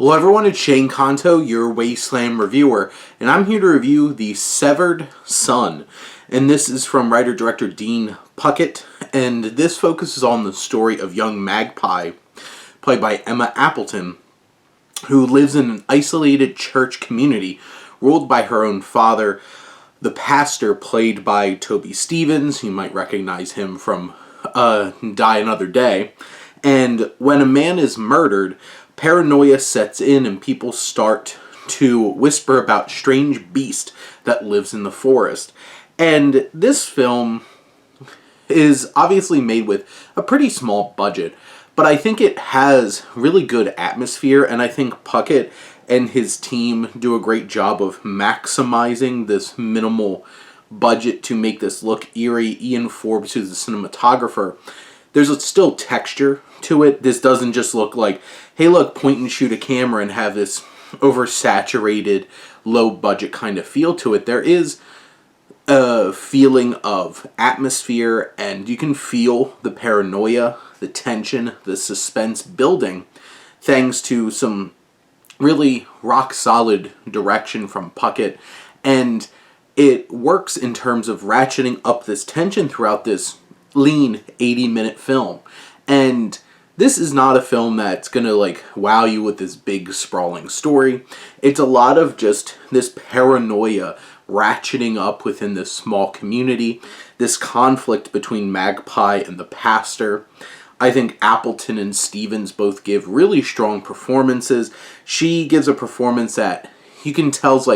Hello everyone, it's Shane Kanto, your Wasteland reviewer, and I'm here to review The Severed Son. And this is from writer-director Dean Puckett, and this focuses on the story of young Magpie, played by Emma Appleton, who lives in an isolated church community ruled by her own father, the pastor, played by Toby Stephens. You might recognize him from Die Another Day. And when a man is murdered, paranoia sets in and people start to whisper about strange beast that lives in the forest. And this film is obviously made with a pretty small budget, but I think it has really good atmosphere, and I think Puckett and his team do a great job of maximizing this minimal budget to make this look eerie. Ian Forbes, who's the cinematographer, there's still texture to it. This doesn't just look like, hey look, point and shoot a camera and have this oversaturated, low-budget kind of feel to it. There is a feeling of atmosphere, and you can feel the paranoia, the tension, the suspense building, thanks to some really rock-solid direction from Puckett. And it works in terms of ratcheting up this tension throughout this lean 80-minute film. And this is not a film that's gonna wow you with this big sprawling story. It's a lot of just this paranoia ratcheting up within this small community, this conflict between Magpie and the pastor. I think Appleton and Stephens both give really strong performances. She gives a performance that you can tell's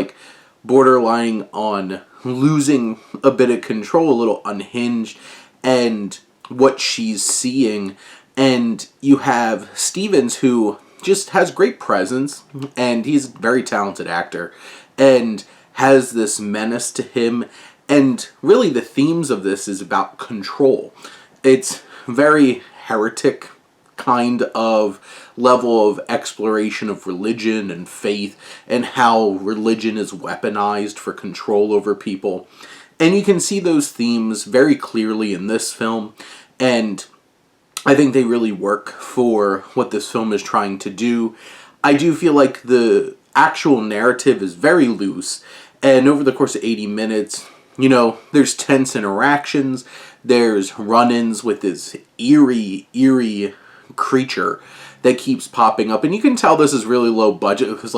borderline on losing a bit of control, a little unhinged, and what she's seeing. And you have Stephens, who just has great presence, and he's a very talented actor, and has this menace to him. And really the themes of this is about control. It's very heretic kind of level of exploration of religion and faith, and how religion is weaponized for control over people. And you can see those themes very clearly in this film, and I think they really work for what this film is trying to do. I do feel like the actual narrative is very loose, and over the course of 80 minutes, there's tense interactions, there's run-ins with this eerie creature that keeps popping up, and you can tell this is really low budget because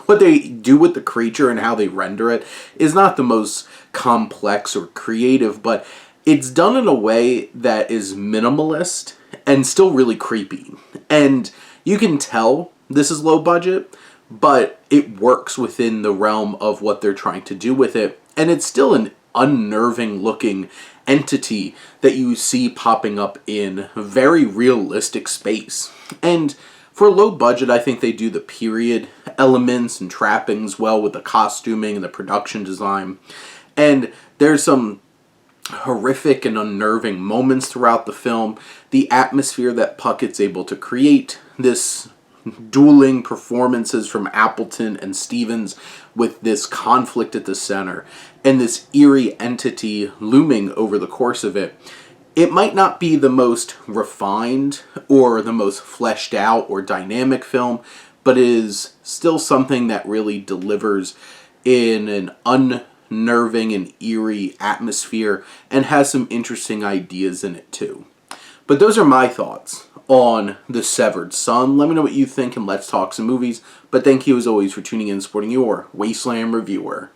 what they do with the creature and how they render it is not the most complex or creative, but it's done in a way that is minimalist and still really creepy. And you can tell this is low budget, but it works within the realm of what they're trying to do with it. And it's still an unnerving looking entity that you see popping up in very realistic space. And for low budget, I think they do the period elements and trappings well with the costuming and the production design. And there's some horrific and unnerving moments throughout the film. The atmosphere that Puckett's able to create, this dueling performances from Appleton and Stephens with this conflict at the center, and this eerie entity looming over the course of it. It might not be the most refined or the most fleshed out or dynamic film, but it is still something that really delivers in an unnerving and eerie atmosphere and has some interesting ideas in it too. But those are my thoughts on The Severed Son. Let me know what you think, and let's talk some movies. But thank you as always for tuning in and supporting your Wasteland reviewer.